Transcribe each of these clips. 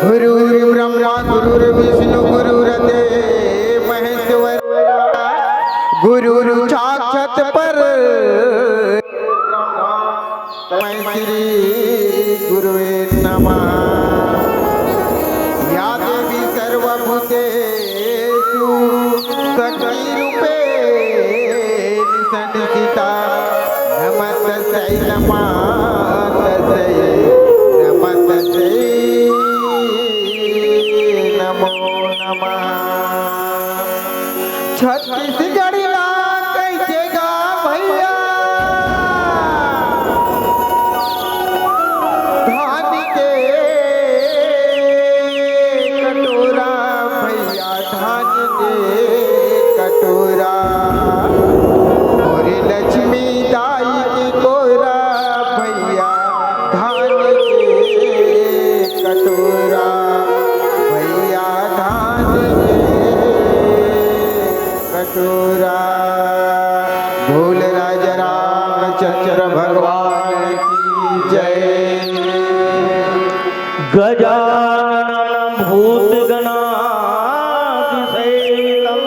गुरुर्ब्रह्मा गुरुर्विष्णु गुरुर्देव महेश्वर गुरु साक्षात् परब्रह्म श्री गुरुवे नमः। या देवी सर्वभूतेषु शक्तिरूपेण संस्थिता नमस्तस्यै नमस्तस्यै नमस्तस्यै नमो नमः। छत्तीसगढ़ी कैसे गा भैया धान के कटोरा भैया धान के कटोरा और लक्ष्मी दाई की कोरा भैया धान के कटोरा भैया धान के कटोरा। भोल राजा रामचंद्र भगवान की जय। गजाननं भूतगणाधिसेवितं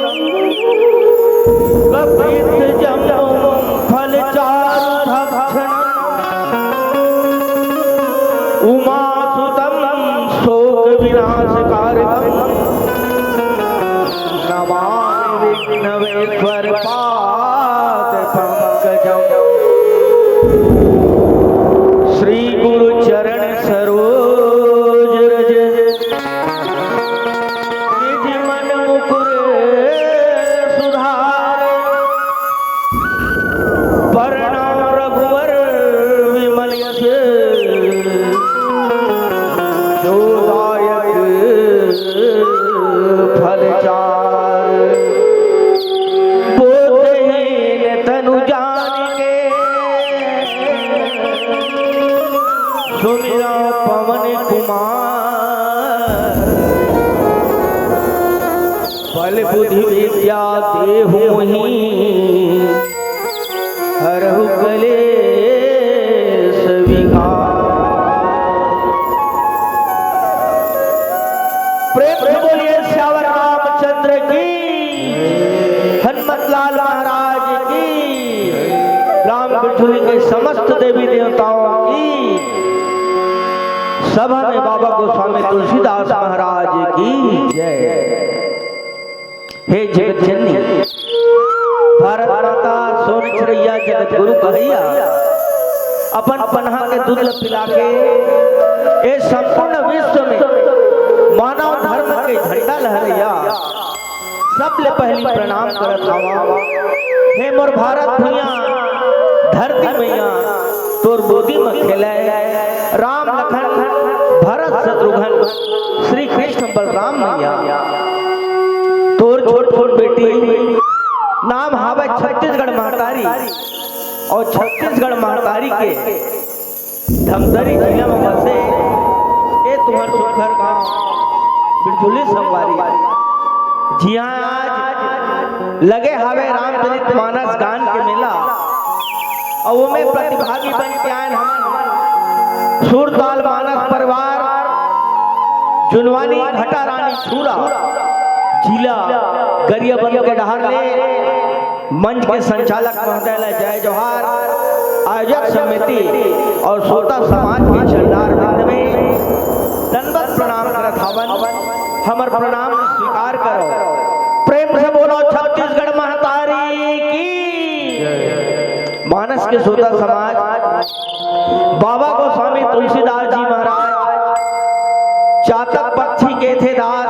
कपित्थजम्बो फलचारुभक्षणम् उमासुतं शोकविनाशकारकं नमामि विघ्नवेश्वरपादपङ्कजम्। श्री गुरु चरण सरोज रज निज मन मुकुर सुधार प्रणाम रघुवर विमल यश जो दायक फलचार। बोधहीन तनु जान के सुमिरा पवन कुमार बल बुद्धि विद्या देहु मोहि हरहु कलेश विकार। प्रेम से बोलिए श्यावर रामचंद्र की, हनुमत लाल महाराज की, राम बिठुरी के समस्त देवी देवताओं की, सभा में बाबा गोस्वामी तुलसीदास महाराज की जय। हे जगत जननी भारत माता सोन चिड़ैया जगत गुरु कहैया अपन पन्हा के दूध पिला के ये संपूर्ण विश्व में मानव धर्म के झंडा लहरैया सबले पहली प्रणाम करत हवा। हे मोर भारत भैया धरती मैया तोर गोदी में खेले राम लखन भरत शत्रुघ्न श्री कृष्ण कृष्ण बलराम मैया तोर छोट छोट बेटी नाम हावे छत्तीसगढ़ महतारी और छत्तीसगढ़ महतारी के धमतरी जिला में बसे ये तुम्हार सुखर गांव बिरजुली संगवारी। जी हाँ, आज लगे हावे रामचरित मानस गान के मेला और वो में प्रतिभागी बन के आए हम सूरताल मानस परिवार जुनवानी घटा रानी छूरा जिला गरियाबंद के डहार ले मंच के संचालक महोदय जय जोहार, आयोजक समिति और श्रोता समाज के चंडार वृंद में दंडवत प्रणाम करत हवन। हमर प्रणाम स्वीकार करो, प्रेम से बोलो छत्तीसगढ़ महतारी की। मानस के श्रोता समाज बाबा गोस्वामी तुलसीदास जी महाराज चातक पक्षी के थे दास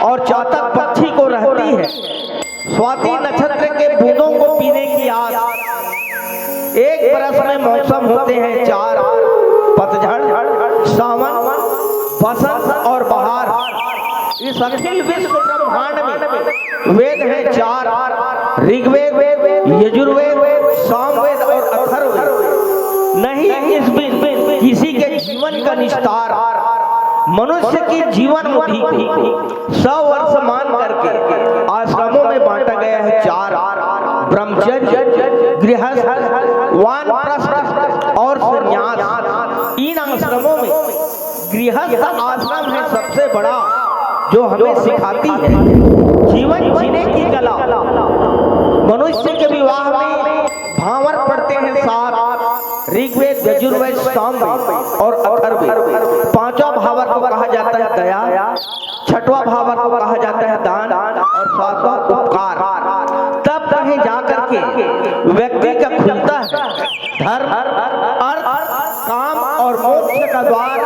और चातक पक्षी को रहती है स्वाति नक्षत्र के बूंदों को पीने की आस। एक बरस में मौसम होते हैं चार, पतझड़, सावन, बसंत और बहार। इस अखिल विश्व ब्रह्मांड में वेद हैं चार, ऋग्वेद, यजुर्वेद, सामवेद और अथर्ववेद। नहीं इस बीच किसी के जीवन का निस्तार। मनुष्य की जीवन मुधि को 100 वर्ष मान करके आश्रमों में बांटा गया है चार, ब्रह्मचर्य, गृहस्थ, वानप्रस्थ और संन्यास। इन आश्रमों में गृहस्थ आश्रम है सबसे बड़ा जो हमें सिखाती है जीवन जीने की कला। मनुष्य के विवाह में भावर पढ़ते हैं सात, ऋग्वेद, यजुर्वेद, सामवेद और अथर्ववेद। पांचवा भावर को कहा जाता है दया, छठवां भावर को कहा जाता है दान और सातवां उपकार। तब कहीं जाकर के व्यक्ति का खुलता है धर्म, अर्थ, काम और मोक्ष का द्वार।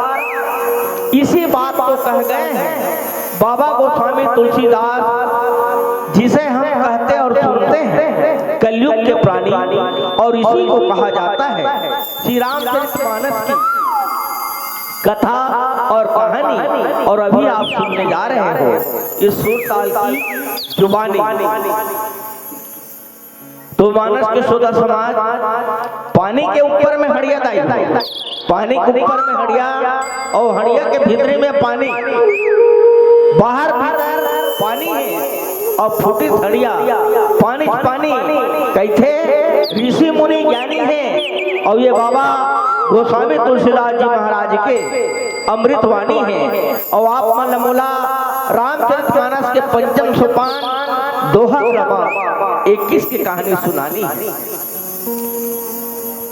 इसी बात को कह गए हैं बाबा गोस्वामी तुलसीदास, जिसे हम कहते और सुनते हैं कलयुग के प्राणी, और इसी को कहा जाता है श्री रामचरितमानस की कथा और कहानी। और अभी आप सुनने जा रहे हो इस सूरताल की जुबानी। तो मानस के श्रोता समाज पानी के ऊपर में हड़िया दाई, पानी के ऊपर में हड़िया और हड़िया के भीतरी में पानी, बाहर भीतर पानी है और फूटी हड़िया पानी पानी कहते ऋषि मुनि ज्ञानी है। और ये बाबा गोस्वामी तुलसीदास जी महाराज के अमृतवाणी है। और आप मन मोला रामचरितमानस के पंचम सोपान दोहा क्रमांक 21 की कहानी सुनानी है।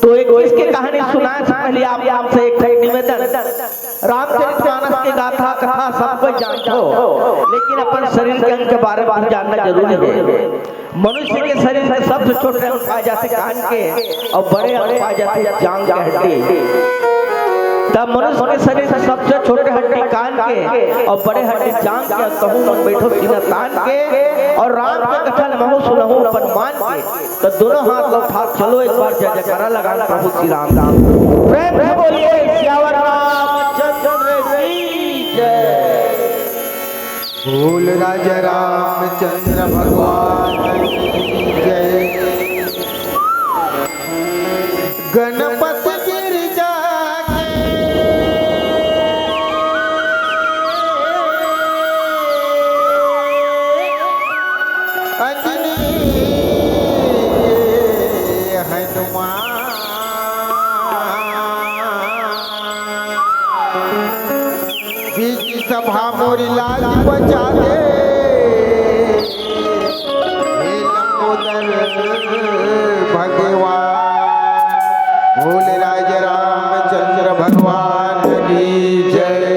तो 21 की कहानी सुनाने से पहले आपसे एक निवेदन, रामचरितमानस की गाथा कथा सब कोई जानते हो, लेकिन अपन शरीर के अंग के बारे में जानना जरूरी है। मनुष्य के शरीर में सबसे छोटे अंग पाए जाते कान के और बड़े अंग पाए जाते जांघ के हड्डी। तब मनुष्य के शरीर में सबसे छोटे हड्डी कान के और बड़े हड्डी जांघ के। कहूँ मन बैठो सीना तान के और राम के कथन महु सुनहु अपन मान के। तो दोनों हाथ उठा चलो एक बार जय जयकारा लगा प्रभु श्री राम राम। प्रेम से बोलिए सियावर रामचंद्र की जय। बोल राजा रामचंद्र भगवान की जय। गणपति गिरिजा बीच सभा मोरी लाज बचा दे, हे लंबोदर भगवान। बोल राज रामचंद्र भगवान की जय।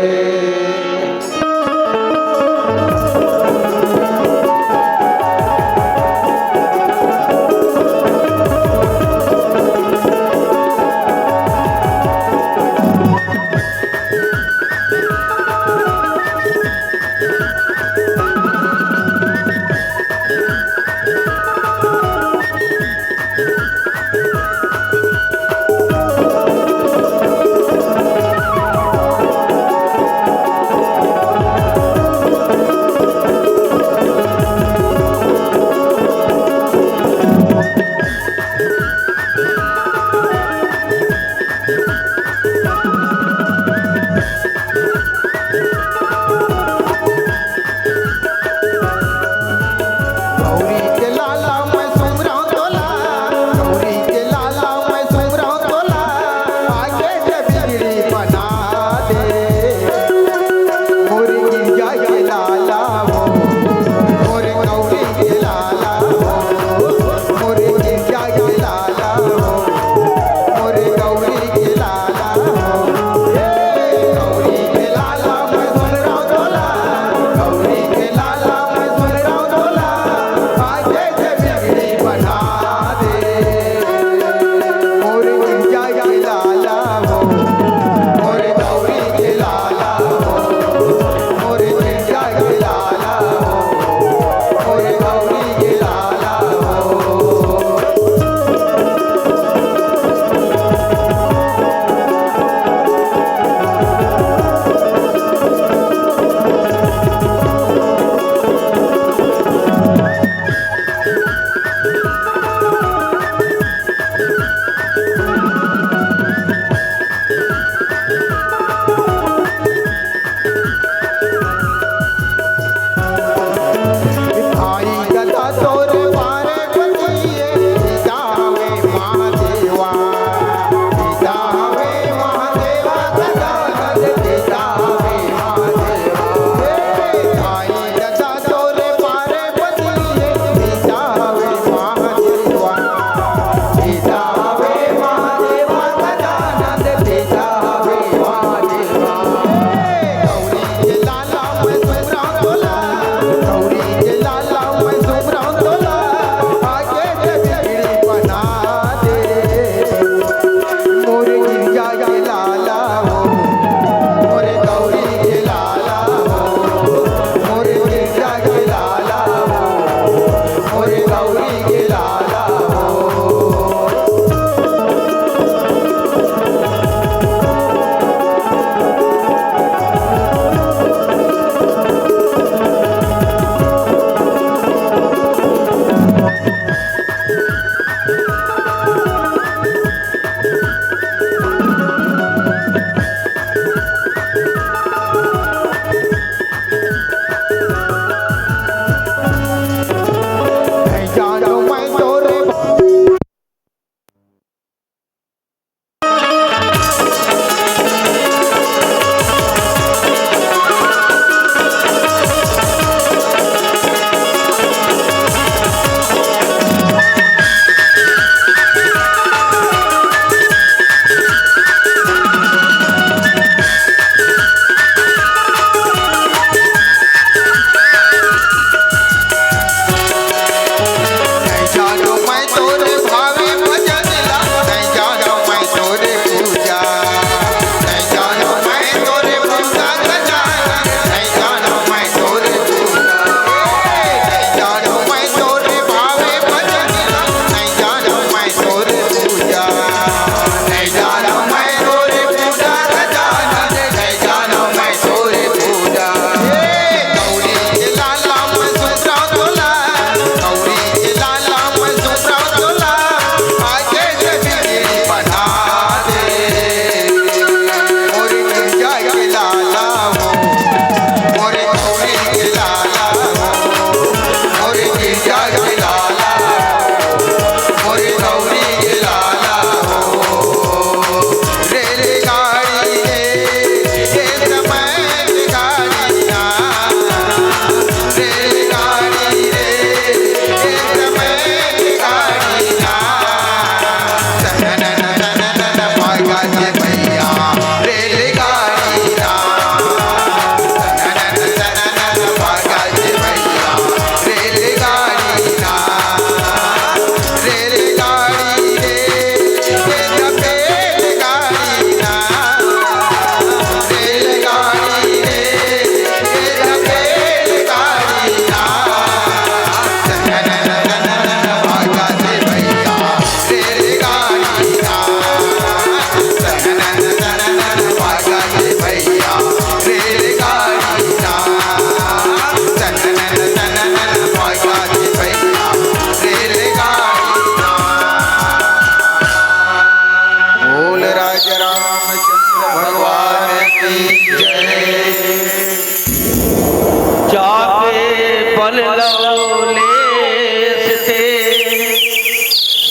पल लौलेस ते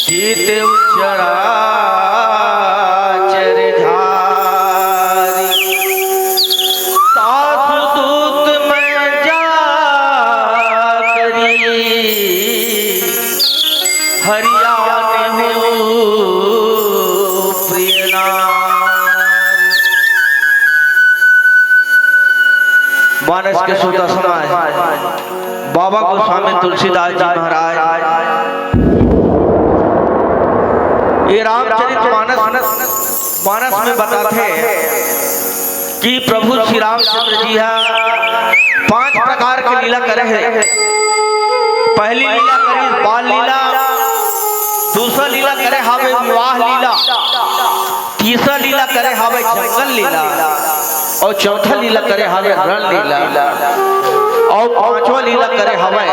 जीत चराचर धारी तासु दूत मैं जा करी हरियाने हो प्रिय मानस के सुदर्शना बाबा गोस्वामी तुलसीदास जी महाराज ये रामचरितमानस में बताते हैं कि प्रभु श्री रामचंद्र जी 5 प्रकार की लीला करे हैं। पहली लीला करी बाल लीला, दूसरा लीला करे हावे विवाह लीला, तीसरा लीला करे हावे जंगल लीला और चौथा लीला करे हावे रण लीला और पांचवा लीला करे हावे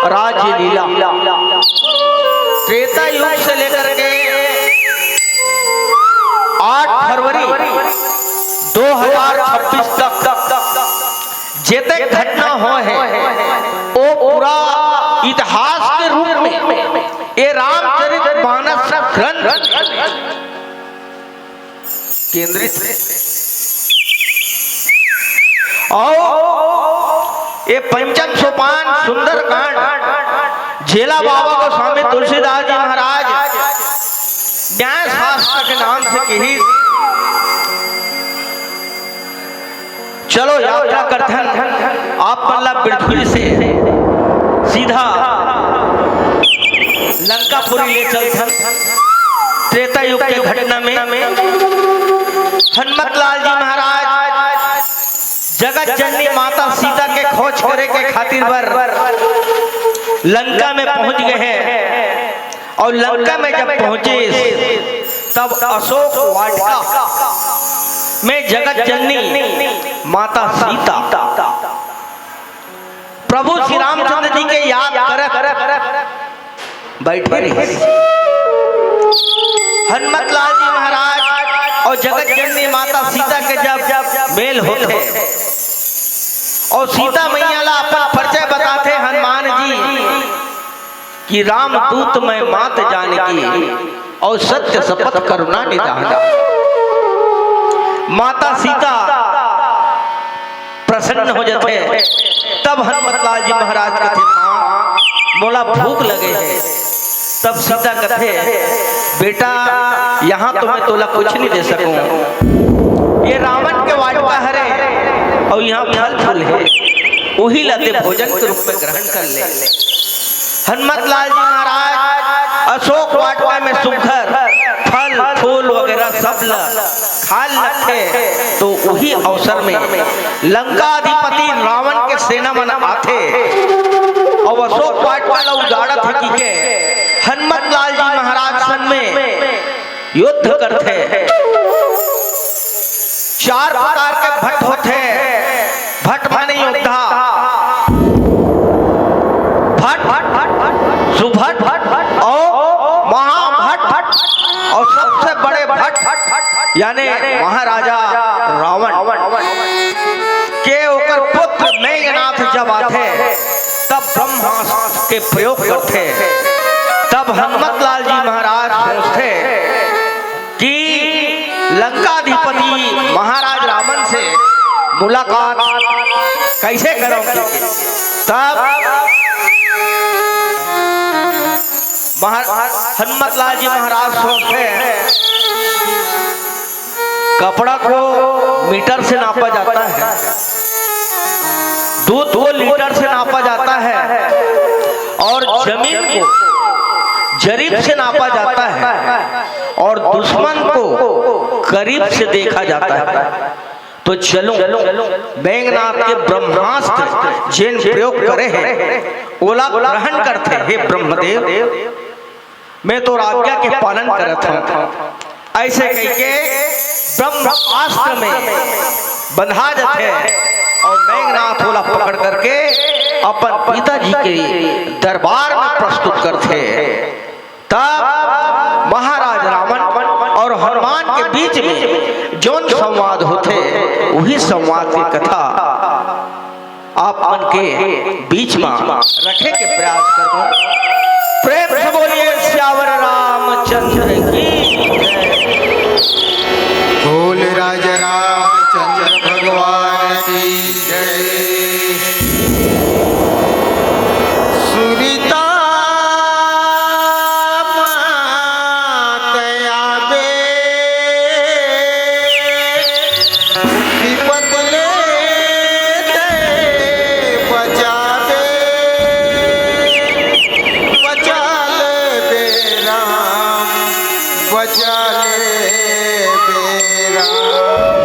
राज्य लीला। त्रेता युग से लेकर के 8 फरवरी 2026 तक जेते घटना हो है वो पूरा इतिहास के रूप में ये रामचरितमानस ग्रंथ केंद्रित है। और ये पंचम सोपान सुंदरकांड झेला बाबा गोस्वामी तुलसीदास जी महाराज न्याय शास्त्र के नाम से कही। चलो यात्रा करते हैं आप पल्ला बिरथुली से सीधा लंकापुरी ले चलते हैं। त्रेता युग की घटना में हनुमत लाल जी महाराज जगत जननी माता सीता के खोज करे के खातिर लंका में पहुंच गए हैं। और लंका में जब पहुंचे तब अशोक वाटिका में जगत जननी माता सीता प्रभु श्री रामचंद्र जी के याद कर बैठे रहे। हनुमत लाल जी महाराज और जगत जननी माता सीता के जब मेल होते और सीता मैया ला अपन परिचय बताते हनुमान जी कि राम दूत मैं मात जानकी और सत्य शपथ करुणा निधाना। माता सीता प्रसन्न हो जाते तब हनुमत लाल जी महाराज कहते माँ मोला भूख लगे है। तब सीता कहते बेटा यहाँ तो मैं तोला कुछ नहीं दे सकूं, ये रावण के वाटिका हरे और यहाँ फल फूल है वही लाते भोजन के रूप में ग्रहण कर ले। हनुमत लाल जी महाराज अशोक वाटिका में सुखर फल फूल वगैरह सब खा लगते तो वही अवसर में लंकाधिपति रावण के सेना मन आते और अशोक वाटिका उजाड़ा थे कि हनुमत लाल जी महाराज सन में युद्ध करते। 4 प्रकार के भट्ट होते। भट्ट माने योद्धा, भट्ट सुभट और महाभट्ट और सबसे बड़े भट्ट यानी महाराजा रावण के ओकर पुत्र मेघनाथ जब आते तब ब्रह्मास्त्र के प्रयोग करते। तब हनुमत लाल जी महाराज सोचते कि लंकाधिपति महाराज रावण से मुलाकात कैसे करोगे। तब हनुमत लाल जी महाराज सोचते हैं कपड़ा को मीटर से नापा जाता है, दूध को लीटर से नापा जाता है और जमीन को जरीब से नापा जाता है और दुश्मन को करीब से देखा जाता है। तो चलो मेघनाथ के ब्रह्मास्त्र जिन प्रयोग करे हैं ओला ग्रहण करते हे ब्रह्मदेव मैं तो आज्ञा के पालन करता हूं। ऐसे कह ब्रह्मास्त्र में बंधा जाते और मेघनाथ ओला पकड़ करके अपन पिताजी के दरबार में प्रस्तुत करते। तब महाराज रावण और हनुमान के बीच में जो संवाद होते वही संवाद की कथा आप मन के बीच में रखे के प्रयास करो। प्रेम से बोलिए श्यावर रामचंद्र की बोल राजा रामचंद्र भगवान की जय। सुरीता मातया बे विपत ले ते बचावे बचा ले बे राम बचा ले बे राम।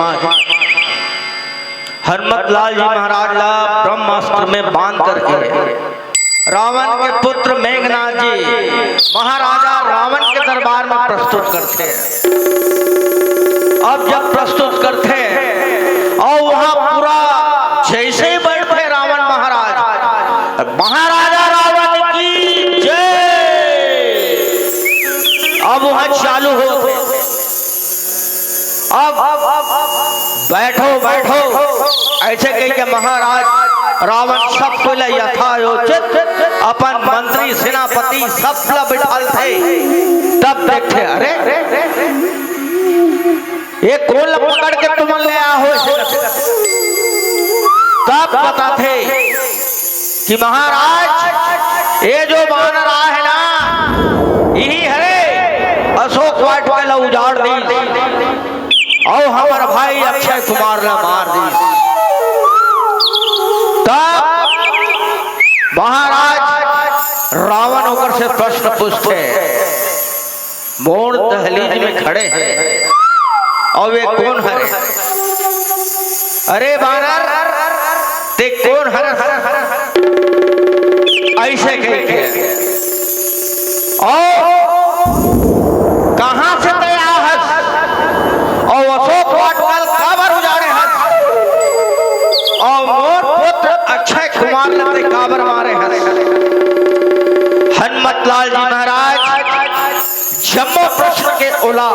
समाज हनुमत लाल जी महाराज ला ब्रह्मास्त्र में बांध करके रावण के पुत्र मेघनाथ जी महाराजा रावण के दरबार में प्रस्तुत करते हैं। अब जब प्रस्तुत करते हैं और वहां पूरा जैसे ही बैठे रावण महाराज, महाराजा रावण की जय, अब वहां चालू होते। अब बैठो बैठो ऐसे कह के महाराज रावण सबको यथायोचित अपन मंत्री सेनापति सब बिठाल थे। तब देखते अरे ये कौन पकड़ के तुम ले आओ। तब पता थे कि महाराज ये जो बानर आ है ना यही है अशोक वाट वाला उजाड़ दी और हमारा भाई अक्षय कुमार ने मार दी। तब महाराज रावण होकर से प्रश्न पूछते, मोड़ दहलीज में खड़े हैं और वे कौन है? अरे बानर ते कौन है? ऐसे कहते और कहां से तैयार है और अशोक वाटवाल काबर उजाड़े हैं और मोर पुत्र अक्षय कुमार ने काबर मारे हैं। हनुमत लाल जी महाराज जम्मो प्रश्न के उला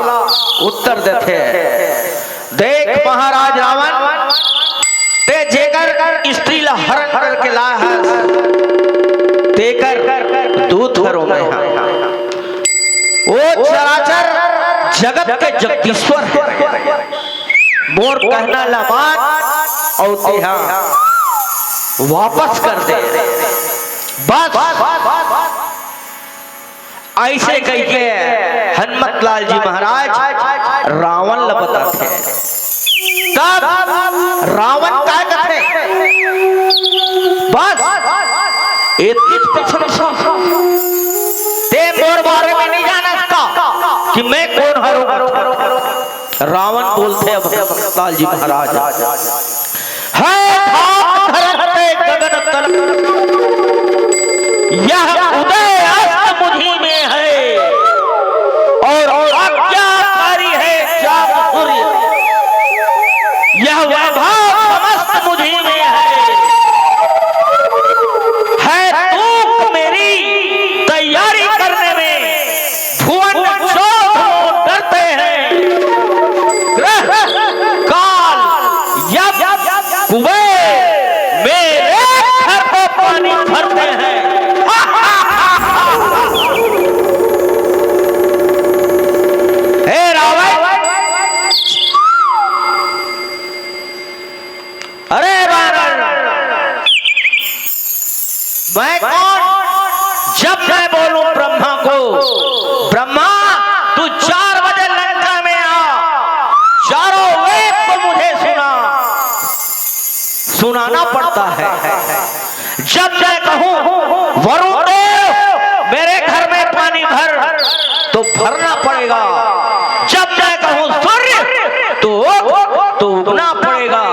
उत्तर देते हैं। देख महाराज रावण ते जेकर स्त्री ला हरण करके लाया है तेकर दूत घरों में वो चराचर जगत के जगदीश्वर है। मोर कहना लमान और तेहा वापस कर दे बस। ऐसे कह के हनुमत लाल जी महाराज रावण ला बताते। तब रावण क्या कहते बस ते मोर बारे में नहीं जानता कि मैं कौन हूं। रावण बोलते हैं हनुमत लाल जी महाराज है गगन तल यह उदय अस्त मुझी में है और आज्ञाकारी है चाँद सूर्य, यह वैभव समस्त मुझी में है तू मेरी तैयारी करने में भुवन चौथ डरते हैं। ग्रह काल यब कुबेर मेरे घर को पानी भरते हैं। हे रावण, अरे वानर मैं कौन? जब मैं बोलूं ब्रह्मा को, ब्रह्मा तू 4 बजे लंका में आ, चारों वेद को मुझे सुनाना पड़ता है। जब मैं कहूं वरुण देव मेरे घर में पानी भर तो भरना पड़ेगा। जब मैं कहूं सूर्य तो उगना पड़ेगा।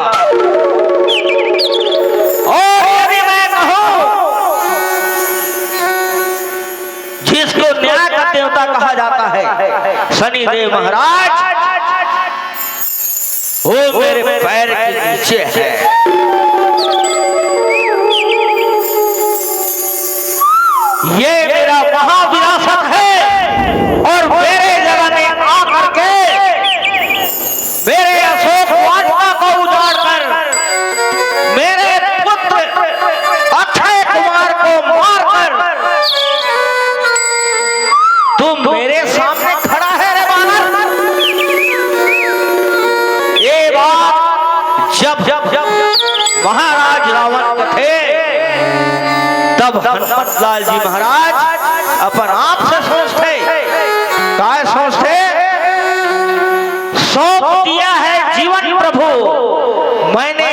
और यदि मैं कहूं जिसको न्याय का देवता कहा जाता है शनिदेव महाराज, वो मेरे पैर के नीचे है। ये मेरा महाविरासत है और मेरे जगह में आकर के मेरे अशोक वाटिका को उजाड़ कर मेरे पुत्र अक्षय कुमार को मार कर तुम मेरे सामने खड़ा है रे बानर। ये बात जब महाराज रावण थे तब हनुमत लाल जी महाराज अपन आप से सोचते, क्या सोचते? सौंप दिया है जीवन प्रभु मैंने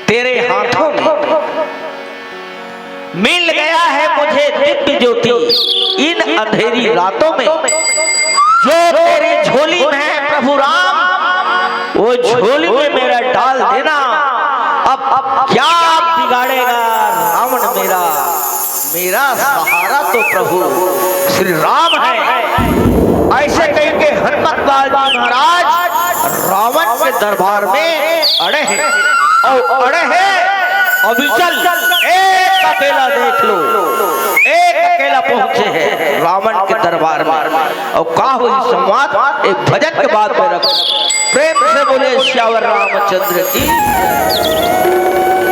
तेरे हाथों में, मिल गया है मुझे दिव्य ज्योति इन अंधेरी रातों में। जो तेरी झोली में है प्रभु राम, वो वो झोली में मेरा डाल देना। अब क्या बिगाड़ेगा रावण मेरा। मेरा सहारा तो प्रभु श्री राम है। ऐसे कह के हनुमत लाल जी महाराज रावण के दरबार में अड़े हैं और अड़े हैं। अभी चल एक अकेला देख लो, एक अकेला पहुंचे हैं रावण के दरबार में। और का हुई संवाद एक भजन के बाद में रख। प्रेम से बोले श्यावर रामचंद्र की।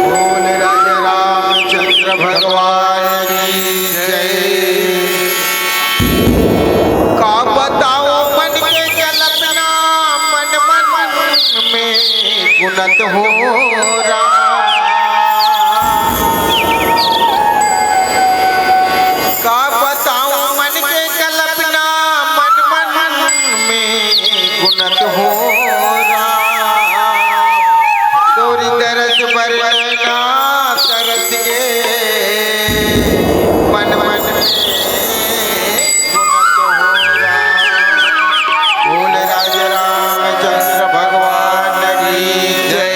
बोल राजा रामचंद्र भगवान की जय। का बताओ मन के कल्पना मन मन में गुनत हो रहा। का बताओ मन के कल्पना मन मन में गुनत हो रहा। तोरी तरस बरना तरस के मन मन में गुनत हो रहा। बोल राजा रामचंद्र भगवान की जय।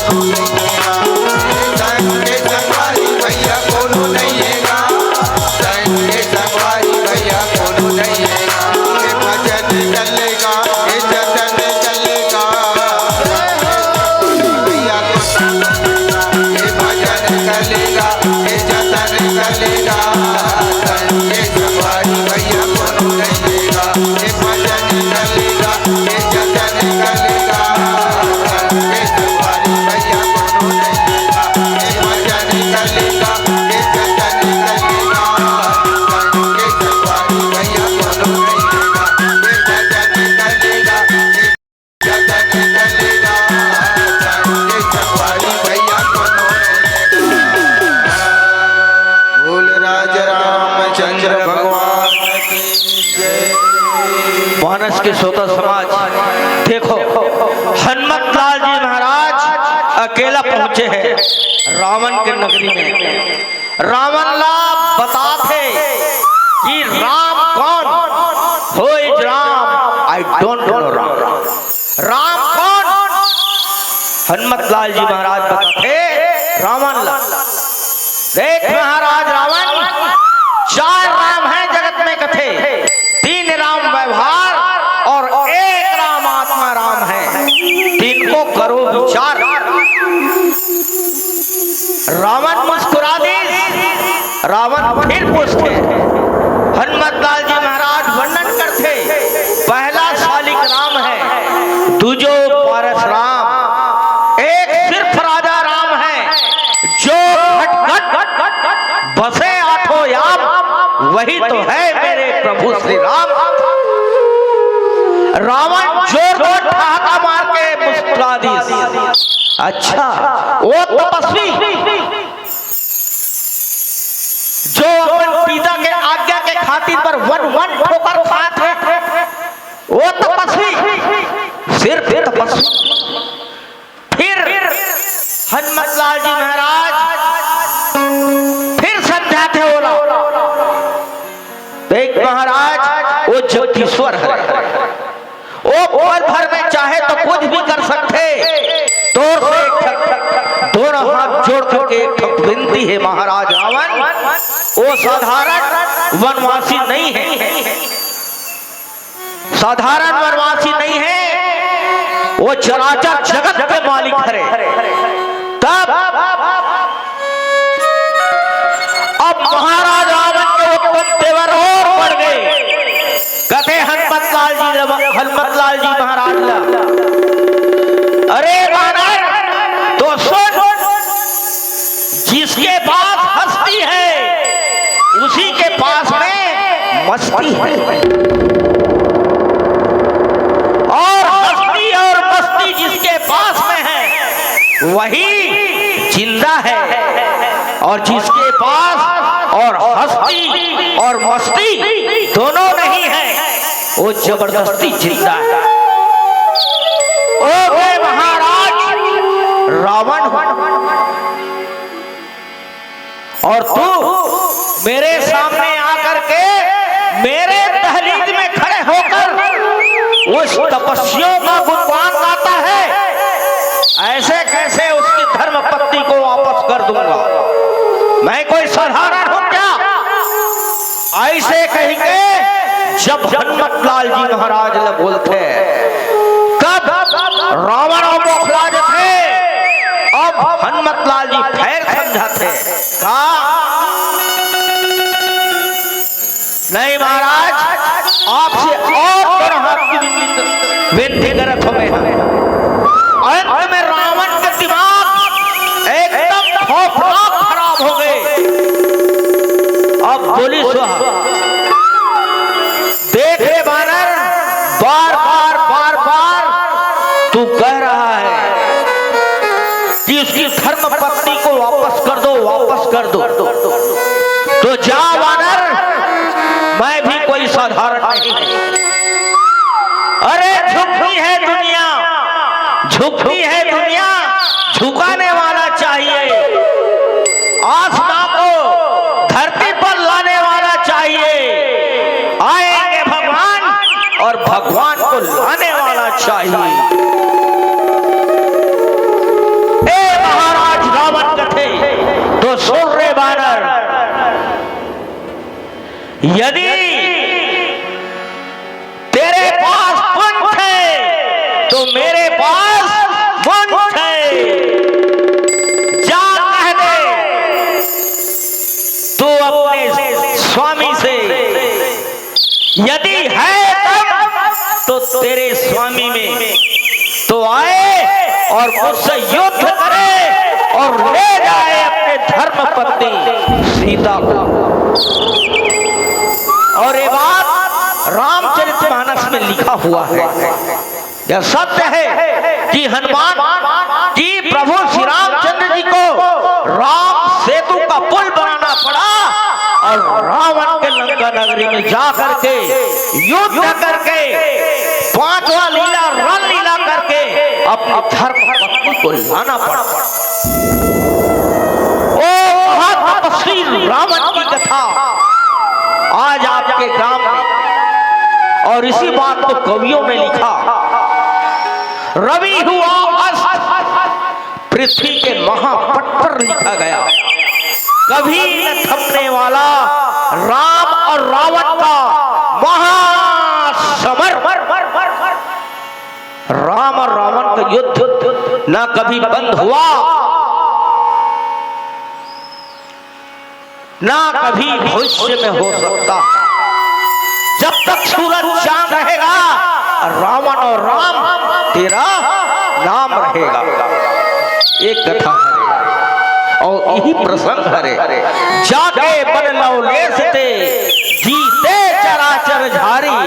कोनो नहिएगा संगे संगवारी भैया कोनो नहिएगा संगे संगवारी भैया कोनो नहिएगा ये भजन चलेगा ये जतन चलेगा भैया ये भजन चलेगा ये जतन चलेगा संगे संगवारी भैया कोनो नहिएगा ये भजन चलेगा ये जतन चलेगा संगे संगवारी भैया कोनो नहिएगा ये भजन चलेगा ये जतन चलेगा संगे संगवारी भैया कोनो नहिएगा ये भजन चलेगा ये जतन चलेगा संगे संगवारी भैया कोनो नहिएगा बोल राज रामचंद्र भगवान की जय। मानस के श्रोता समाज देखो, हनुमत लाल जी महाराज अकेला पहुंचे हैं रावण के नगरी में। रावण लाल बताते कि राम कौन हो, is Ram, I don't know Ram. Ram कौन? हनुमत लाल जी महाराज बताते रावण लाल, देख महाराज रावण, 4 राम हैं जगत में कथे, 3 राम व्यवहार और 1 राम आत्मा राम है, 3 को करो विचार। रावण मुस्कुरा दी। रावण फिर पूछते, हनुमत लाल जी महाराज वर्णन करते, पहला शालिक राम है, दूजो परशुराम, एक सिर्फ राजा राम है जो बसे 8 याम, वही तो है मेरे प्रभु श्री राम। रावण जोर ठहाका मार के मुस्कुरा दी। अच्छा, वो तपस्वी जो अपन पिता के आज्ञा के खातिर पर वन ठोकर खाते थे, वो तपस्वी, सिर्फ तपस्वी। फिर हनुमत लाल जी महाराज फिर समझाते हो रहा, देख महाराज, वो जगदीश्वर है, वो पल भर में चाहे तो कुछ भी कर सकते। दोनों हाथ जोड़ करके एक विनती है महाराज रावण, वो साधारण वनवासी नहीं है, साधारण वनवासी नहीं है, वो चराचर जगत के मालिक है। तब अब महाराज रावण के उत्तम तेवर और बढ़ गए। कहते हनुमत लाल जी महाराज, अरे वानर, तो सुन, जिसके पास हस्ती है उसी के पास में मस्ती है, और हस्ती और मस्ती जिसके पास में है वही जिंदा है, और जिसके पास और हस्ती और मस्ती दोनों नहीं है वो जबरदस्ती जिंदा है। ओ महाराज रावण, और तू मेरे सामने आकर के मेरे दहलीज में खड़े होकर उस तपस्वियों का गुणगान गाता है, ऐसे कैसे उसकी धर्म पत्नी को वापस कर दूंगा? मैं कोई साधारण हूं क्या? ऐसे कहेंगे जब हनुमत लाल जी महाराज ने बोलते, तब रावण और बौखला थे। अब हनुमत लाल जी फिर समझाते, कहा नहीं महाराज, आपसे और दोनों हाथ की विनती करत हमें। अंत में रावण के दिमाग एकदम खौफनाक खराब हो गए। अब बोली सुहा, देख रे बानर, बार बार तू कह रहा है कि उसकी धर्म पत्नी को वापस कर दो, वापस कर दो, तो जा वानर, मैं भी कोई साधारण नहीं। अरे झुकती है दुनिया, झुकती है दुनिया, झुकाने वाला चाहिए। आसमां को धरती पर लाने वाला चाहिए। आएंगे भगवान और भगवान को लाने वाला चाहिए। यदि तेरे पास पुंछ है तो मेरे पास पुंछ है। जा कह दे तू अपने स्वामी से, यदि है तो तेरे स्वामी में तो आए और मुझसे युद्ध करे और ले जाए अपने धर्म पत्नी सीता को। और ये बात रामचरितमानस में लिखा हुआ है। यह सत्य है कि हनुमान कि प्रभु श्री रामचंद्र जी को राम सेतु का पुल बनाना पड़ा और रावण के लंका नगरी में जा करके युद्ध करके पांचवा लीला रण लीला करके अपने धर्म पत्नी को लाना पड़ा। ओ महातपस्वी रावण की कथा आज आपके ग्राम में, और इसी बात को कवियों ने लिखा। रवि हुआ अस्त पृथ्वी के महापट पर लिखा गया, कभी न थमने वाला राम और रावण का महासमर। राम और रावण का युद्ध न कभी बंद हुआ, ना कभी भविष्य में हो सकता। जब तक सूरज चांद रहेगा रावण और राम तेरा नाम रहेगा। एक कथा है और यही प्रसंग है। जाके बन लौलेस ते जीते चराचर झारी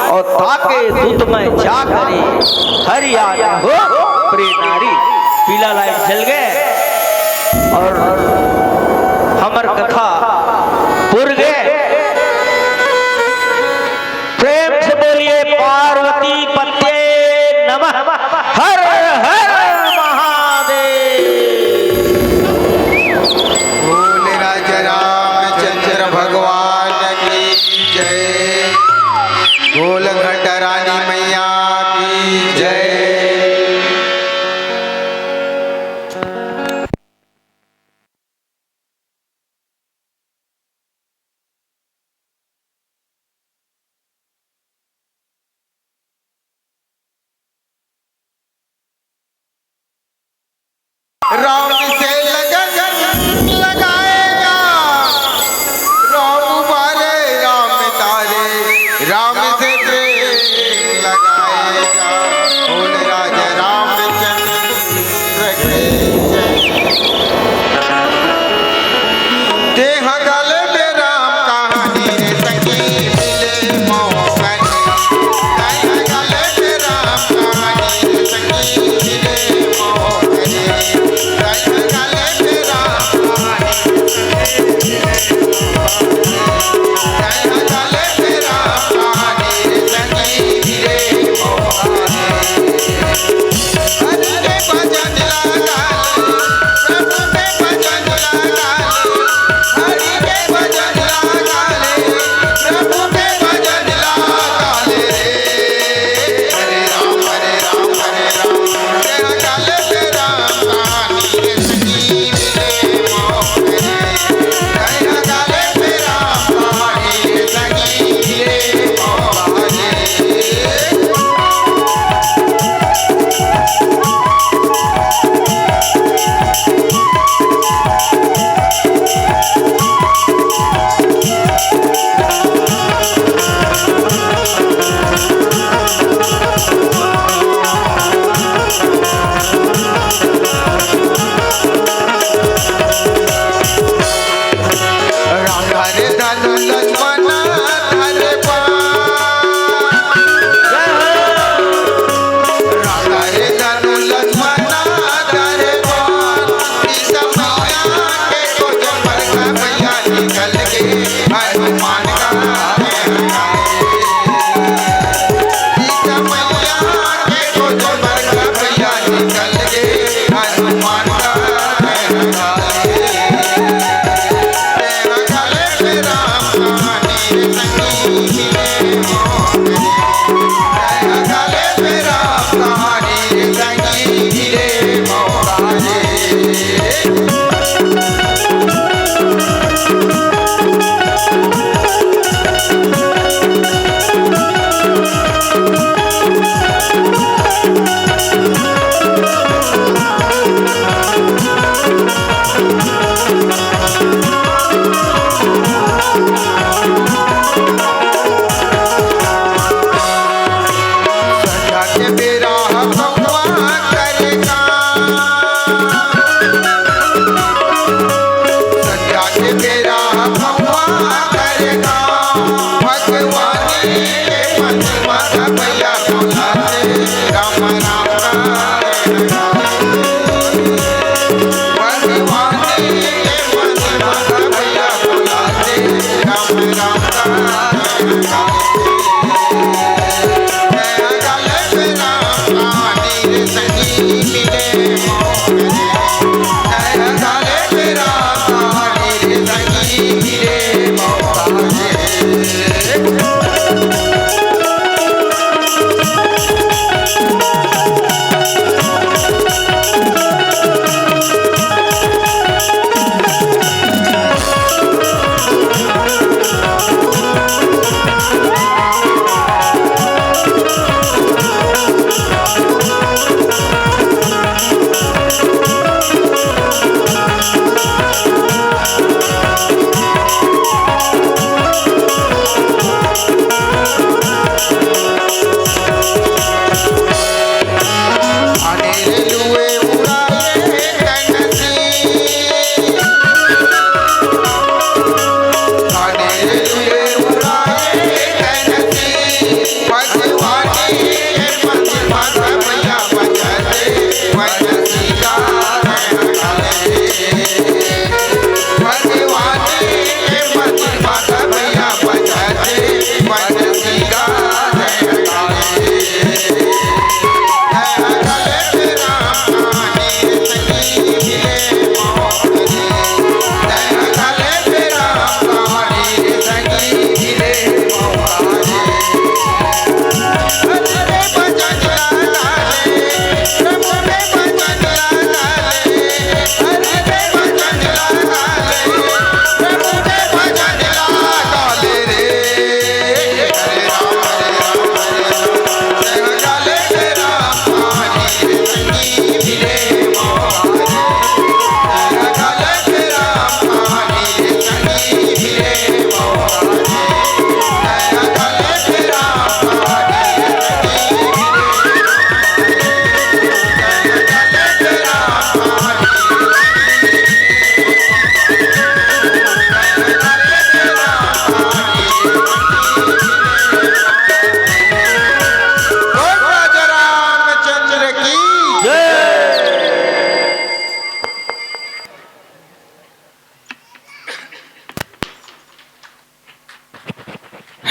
और ताके दूत में जा करे हरियाणा हो प्रिय नारी। पीला लाइट जल गए और हमर कथा पुर गए। प्रेम से बोलिए पार्वती पते नमः। हर हर महादेव। बोले राजा रामचंद्र भगवान की जय। बोल घट रानी मैया की जय।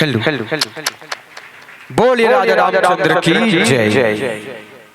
हेलो बोलिए राजा रामचंद्र की जय।